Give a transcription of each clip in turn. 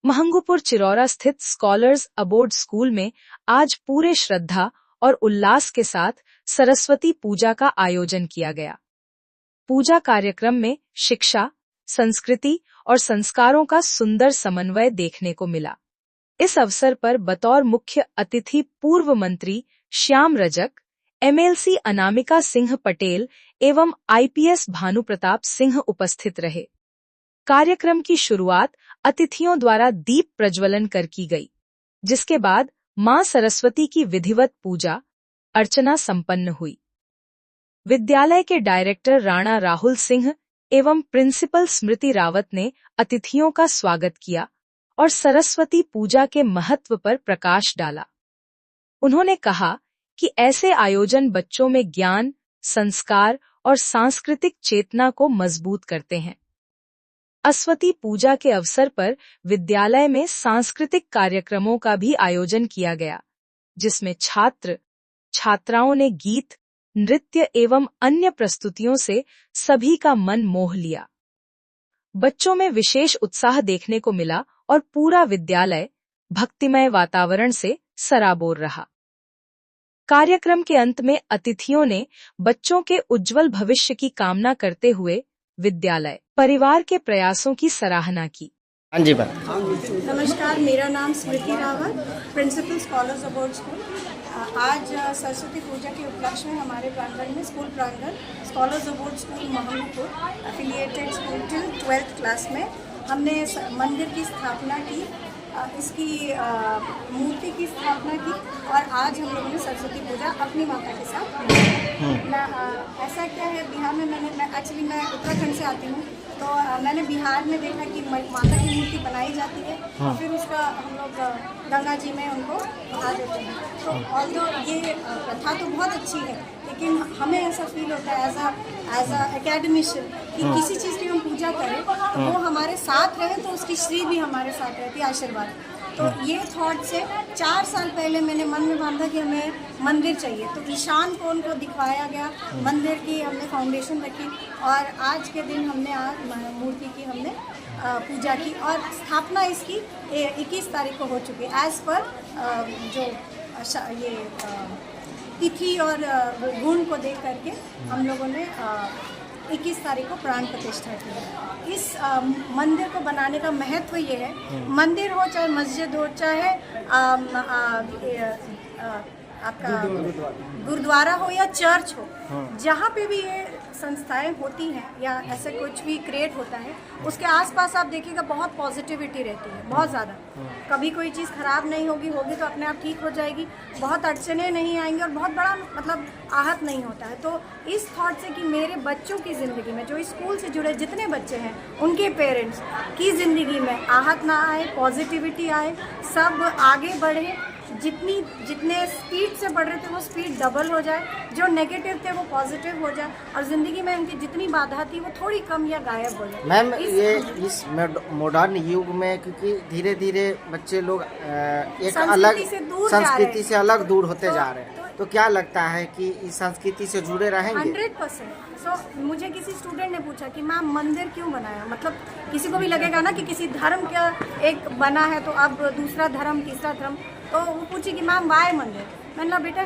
महंगूपुर चिरौरा स्थित scholars abode school में आज पूरे श्रद्धा और उल्लास के साथ सरस्वती पूजा का आयोजन किया गया। पूजा कार्यक्रम में शिक्षा, संस्कृति और संस्कारों का सुंदर समन्वय देखने को मिला। इस अवसर पर बतौर मुख्य अतिथि पूर्व मंत्री श्याम रजक, एमएलसी अनामिका सिंह पटेल एवं आईपीएस भानु प्रताप सिंह उपस्थित रहे। कार्यक्रम की शुरुआत अतिथियों द्वारा दीप प्रज्वलन कर की गई, जिसके बाद मां सरस्वती की विधिवत पूजा अर्चना संपन्न हुई। विद्यालय के डायरेक्टर राणा राहुल सिंह एवं प्रिंसिपल स्मृति रावत ने अतिथियों का स्वागत किया और सरस्वती पूजा के महत्व पर प्रकाश डाला। उन्होंने कहा कि ऐसे आयोजन बच्चों में ज्ञान, संस्कार और सांस्कृतिक चेतना को मजबूत करते हैं। सरस्वती पूजा के अवसर पर विद्यालय में सांस्कृतिक कार्यक्रमों का भी आयोजन किया गया, जिसमें छात्र छात्राओं ने गीत, नृत्य एवं अन्य प्रस्तुतियों से सभी का मन मोह लिया। बच्चों में विशेष उत्साह देखने को मिला और पूरा विद्यालय भक्तिमय वातावरण से सराबोर रहा। कार्यक्रम के अंत में अतिथियों ने बच्चों के उज्जवल भविष्य की कामना करते हुए विद्यालय परिवार के प्रयासों की सराहना की। हाँ जी नमस्कार, मेरा नाम Smriti Rawat, principal scholars abode school. आज सरस्वती पूजा के उपलक्ष्य में हमारे प्रांगण में स्कूल प्रांगण Scholars abode School Mahangupur affiliated school till 12th class में हमने मंदिर की स्थापना की, इसकी मूर्ति की स्थापना की और आज हम लोगों ने सरस्वती पूजा अपनी माता के साथ ऐसा क्या है बिहार में मैं उत्तराखंड से आती हूँ, तो मैंने बिहार में देखा कि माता की मूर्ति बनाई जाती है और फिर उसका हम लोग गंगा जी में उनको बहा देते हैं। तो और तो ये प्रथा तो बहुत अच्छी है, लेकिन हमें ऐसा फील होता है एज अ एकेडमिशियन कि किसी चीज़ की हम पूजा करें तो वो हमारे साथ रहे, तो उसकी श्री भी हमारे साथ रहती है, आशीर्वाद। तो ये थॉट से 4 साल पहले मैंने मन में बांधा कि हमें मंदिर चाहिए, तो ईशान को उनको दिखवाया गया, मंदिर की हमने फाउंडेशन रखी और आज के दिन हमने मूर्ति की हमने पूजा की और स्थापना इसकी 21 तारीख को हो चुकी है। एज़ पर जो ये तिथि और गुण को देख करके हम लोगों ने 21 तारीख को प्राण प्रतिष्ठा की। इस मंदिर को बनाने का महत्व ये है, मंदिर हो चाहे मस्जिद हो चाहे आपका गुरुद्वारा हो या चर्च हो, जहाँ पे भी ये संस्थाएं होती हैं या ऐसे कुछ भी क्रिएट होता है, उसके आसपास आप देखिएगा बहुत पॉजिटिविटी रहती है, बहुत ज़्यादा। कभी कोई चीज़ खराब नहीं होगी तो अपने आप ठीक हो जाएगी, बहुत अड़चने नहीं आएंगी और बहुत बड़ा मतलब आहत नहीं होता है। तो इस थॉट से कि मेरे बच्चों की ज़िंदगी में, जो इस स्कूल से जुड़े जितने बच्चे हैं, उनके पेरेंट्स की ज़िंदगी में आहत ना आए, पॉजिटिविटी आए, सब आगे बढ़े, जितने स्पीड से बढ़ रहे थे वो स्पीड डबल हो जाए, जो नेगेटिव थे वो पॉजिटिव हो जाए और ज़िंदगी में उनकी जितनी बाधा थी वो थोड़ी कम या गायब हो जाए। मैम, ये इस मॉडर्न युग में क्योंकि धीरे धीरे बच्चे लोग एक अलग संस्कृति से अलग दूर होते जा रहे हैं, तो क्या लगता है कि इस संस्कृति से जुड़े रहेंगे? 100%। मुझे किसी स्टूडेंट ने पूछा कि मैम मंदिर क्यों बनाया, मतलब किसी को भी लगेगा ना कि किसी धर्म का एक बना है तो अब दूसरा धर्म, तीसरा धर्म, तो वो पूछी कि मैम वाई मंदिर। मैंने कहा बेटा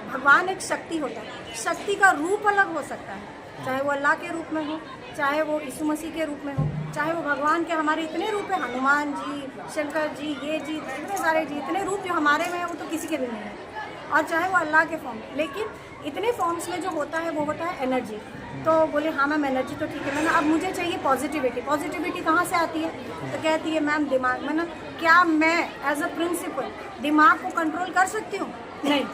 भगवान एक शक्ति होता है, शक्ति का रूप अलग हो सकता है, चाहे वो अल्लाह के रूप में हो, चाहे वो यीशु मसीह के रूप में हो, चाहे वो भगवान के हमारे इतने रूप है, हनुमान जी, शंकर जी, ये जी, इतने सारे जी, इतने रूप जो हमारे में है वो तो किसी के भी नहीं है, और चाहे वो अल्लाह के फॉर्म में, लेकिन इतने फॉर्म्स में जो होता है वो होता है एनर्जी। तो बोले हाँ मैम एनर्जी तो ठीक है। मैंने अब मुझे चाहिए पॉजिटिविटी कहाँ से आती है? तो कहती है मैम दिमाग। मैंने क्या मैं एज अ प्रिंसिपल दिमाग को कंट्रोल कर सकती हूँ? नहीं।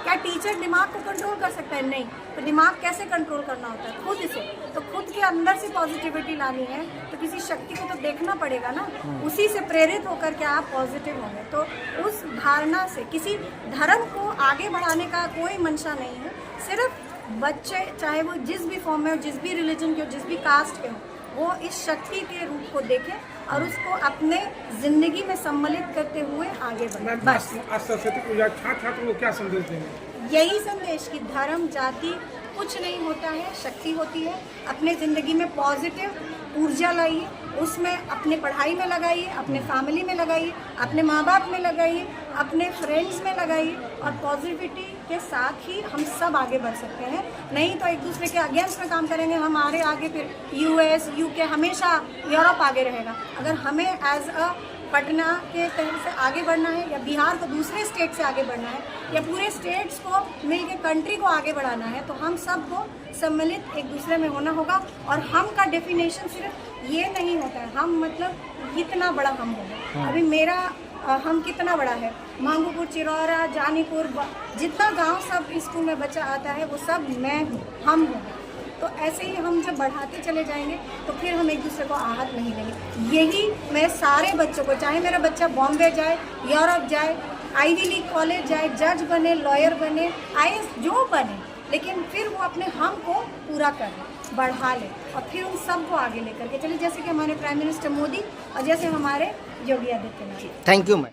क्या टीचर दिमाग को कंट्रोल कर सकता है? नहीं। तो दिमाग कैसे कंट्रोल करना होता है? खुद से। तो खुद के अंदर से पॉजिटिविटी लानी है तो किसी शक्ति को तो देखना पड़ेगा ना, उसी से प्रेरित होकर के आप पॉजिटिव होंगे। तो उस धारणा से किसी धर्म को आगे बढ़ाने का कोई मंशा नहीं है, सिर्फ बच्चे चाहे वो जिस भी फॉर्म में हो, जिस भी रिलीजन के हो, जिस भी कास्ट के हो, वो इस शक्ति के रूप को देखें और उसको अपने जिंदगी में सम्मिलित करते हुए आगे बढ़े। बस आज सरस्वती पूजा छात्रों को क्या संदेश देंगे? यही संदेश कि धर्म, जाति कुछ नहीं होता है, शक्ति होती है। अपने ज़िंदगी में पॉजिटिव ऊर्जा लाइए, उसमें अपने पढ़ाई में लगाइए, अपने फैमिली में लगाइए, अपने माँ बाप में लगाइए, अपने फ्रेंड्स में लगाइए, और पॉजिटिविटी के साथ ही हम सब आगे बढ़ सकते हैं। नहीं तो एक दूसरे के अगेंस्ट में काम करेंगे, हमारे आगे फिर यूएस, यूके, हमेशा यूरोप आगे रहेगा। अगर हमें एज अ पटना के तहत से आगे बढ़ना है, या बिहार को दूसरे स्टेट से आगे बढ़ना है, या पूरे स्टेट्स को मिलके कंट्री को आगे बढ़ाना है, तो हम सबको सम्मिलित एक दूसरे में होना होगा। और हम का डेफिनेशन सिर्फ ये नहीं होता है, हम मतलब कितना बड़ा हम होगा। अभी मेरा हम कितना बड़ा है, मांगूपुर, चिरौरा, जानीपुर, जितना गांव सब स्कूल में बच्चा आता है वो सब मैं हूँ, हम हूँ। तो ऐसे ही हम जब बढ़ाते चले जाएंगे तो फिर हम एक दूसरे को आहत नहीं देंगे। यही मैं सारे बच्चों को, चाहे मेरा बच्चा बॉम्बे जाए, यूरोप जाए, आईवी लीग कॉलेज जाए, जज बने, लॉयर बने, आईएएस जो बने, लेकिन फिर वो अपने हम को पूरा कर ले, बढ़ा ले, और फिर उन सबको आगे लेकर के चले, जैसे कि हमारे प्राइम मिनिस्टर मोदी और जैसे हमारे Yogi Adityanath. Thank you ma'am.